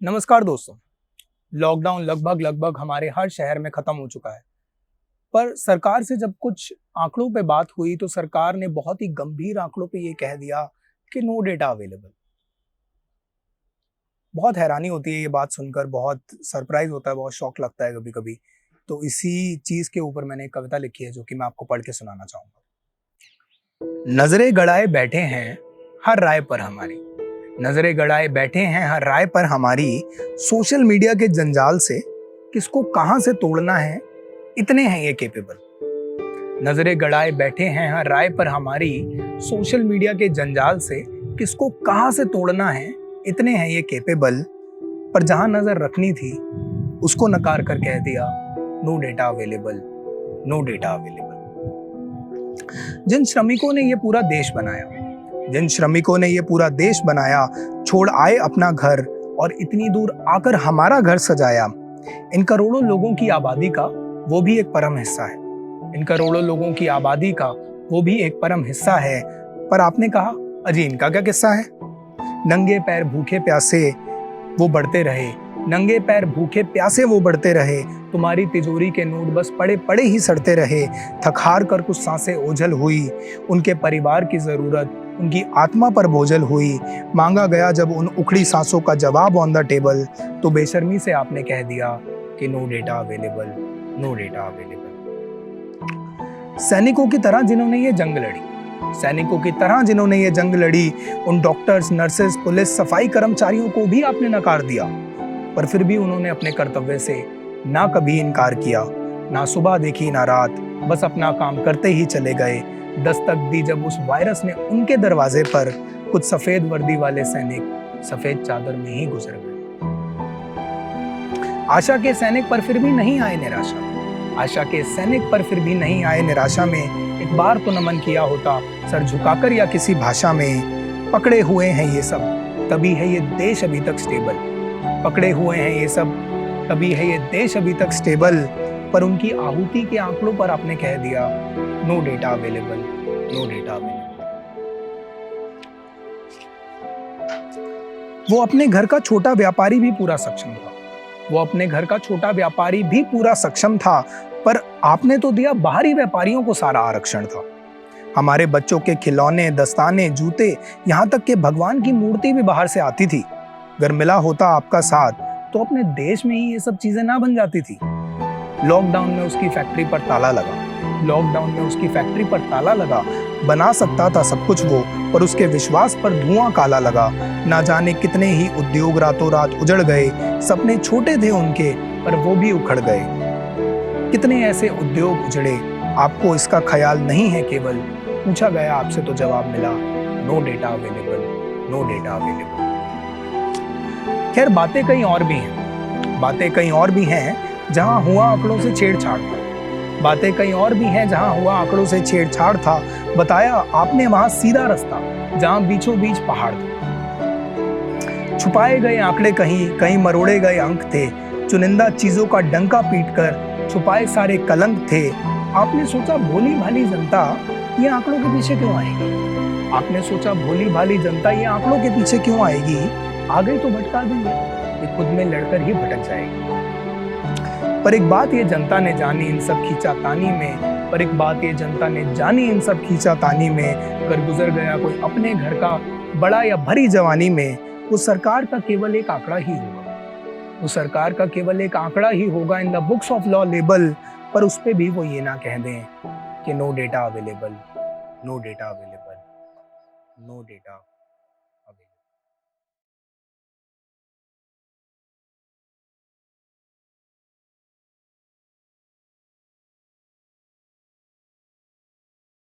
नमस्कार दोस्तों। लॉकडाउन लगभग हमारे हर शहर में खत्म हो चुका है। पर सरकार से जब कुछ आंकड़ों पे बात हुई तो सरकार ने बहुत ही गंभीर आंकड़ों पे ये कह दिया कि नो डेटा अवेलेबल। बहुत हैरानी होती है ये बात सुनकर, बहुत सरप्राइज होता है, बहुत शौक लगता है कभी कभी। तो इसी चीज के ऊपर मैंने एक कविता लिखी है जो कि मैं आपको पढ़ के सुनाना चाहूंगा। नजरें गड़ाए बैठे हैं हर राय पर हमारी, नजरें गड़ाए बैठे हैं हर राय पर हमारी, सोशल मीडिया के जंजाल से किसको कहां से तोड़ना है, इतने हैं ये केपेबल। नजरें गड़ाए बैठे हैं हर राय पर हमारी, सोशल मीडिया के जंजाल से किसको कहां से तोड़ना है, इतने हैं ये केपेबल। पर जहां नजर रखनी थी उसको नकार कर कह दिया no data available, no data available. जिन श्रमिकों ने ये पूरा देश बनाया, जिन श्रमिकों ने ये पूरा देश बनाया, छोड़ आए अपना घर और इतनी दूर आकर हमारा घर सजाया, इन करोड़ों लोगों की आबादी का वो भी एक परम हिस्सा है। इन करोड़ों लोगों की आबादी का वो भी एक परम हिस्सा है। पर आपने कहा अजी इनका क्या किस्सा है। नंगे पैर भूखे प्यासे वो बढ़ते रहे, नंगे पैर भूखे प्यासे वो बढ़ते रहे, तुम्हारी तिजोरी के नोट बस पड़े पड़े ही सड़ते रहे। थक हार कर कुछ सांसें ओझल हुई, उनके परिवार की जरूरत उनकी आत्मा पर बोझल हुई। मांगा गया जब उन उखड़ी सांसों का जवाब ऑन द टेबल, तो बेशर्मी से आपने कह दिया कि no data available, no data available. सैनिकों की तरह जिन्होंने ये जंग लड़ी, सैनिकों की तरह जिन्होंने ये जंग लड़ी, उन डॉक्टर्स, नर्सेस, पुलिस, सफाई कर्मचारियों को भी आपने नकार दिया। पर फिर भी उन्होंने अपने कर्तव्य से ना कभी इनकार किया, ना सुबह देखी ना रात, बस अपना काम करते ही चले गए। दस्तक दी जब उस वायरस ने उनके दरवाजे पर, कुछ सफेद वर्दी वाले सैनिक सफेद चादर में ही गुजर गए। आशा के सैनिक पर फिर भी नहीं आए निराशा, आशा के सैनिक पर फिर भी नहीं आए निराशा में। एक बार तो नमन किया होता सर झुकाकर या किसी भाषा में। पकड़े हुए हैं ये सब तभी है ये देश अभी तक स्टेबल, पकड़े हुए हैं ये सब तभी है ये देश अभी तक स्टेबल। पर उनकी आहुति के आंकड़ों पर आपने कह दिया no data available, no data available. वो अपने घर का छोटा व्यापारी भी पूरा सक्षम था, वो अपने घर का छोटा व्यापारी भी पूरा सक्षम था, पर आपने तो दिया बाहरी व्यापारियों को सारा आरक्षण था। हमारे बच्चों के खिलौने, दस्ताने, जूते, यहाँ तक कि भगवान की मूर्ति भी बाहर से आती थी। अगर मिला होता आपका साथ तो अपने देश में ही ये सब चीजें ना बन जाती थी। लॉकडाउन में उसकी फैक्ट्री पर ताला लगा, लॉकडाउन में उसकी फैक्ट्री पर ताला लगा। बना सकता था सब कुछ वो, पर उसके विश्वास पर धुआं काला लगा। ना जाने कितने ही उद्योग रातों रात उजड़ गए, सपने छोटे थे उनके पर वो भी उखड़ गए। कितने ऐसे उद्योग उजड़े, आपको इसका ख्याल नहीं है केवल। पूछा गया आपसे तो जवाब मिला no data available, no data available. खैर बातें कहीं और भी हैं, बातें कहीं और भी हैं जहां हुआ आंकड़ों से छेड़छाड़ था, बातें कहीं और भी हैं जहां हुआ आंकड़ों से छेड़छाड़ था। बताया आपने वहां सीधा रास्ता जहां बीचों बीच पहाड़ था। छुपाए गए आंकड़े कहीं, कहीं मरोड़े गए अंक थे। चुनिंदा चीजों का डंका पीटकर छुपाए सारे कलंक थे। आपने सोचा भोली भाली जनता ये आंकड़ों के पीछे क्यों आएगी, आपने सोचा भोली भाली जनता ये आंकड़ों के पीछे क्यों आएगी। आ गई तो भटका देंगे, ये खुद में लड़कर ही भटक जाएगी। पर एक बात ये जनता ने जानी इन सब खींचातानी में, पर एक बात ये जनता ने जानी इन सब खींचातानी में, अगर गुजर गया कोई अपने घर का बड़ा या भरी जवानी में, वो सरकार का केवल एक आंकड़ा ही होगा, वो सरकार का केवल एक आंकड़ा ही होगा in the books of law label. पर उस पे भी वो ये ना कह दें कि no data available, no data available, no data available.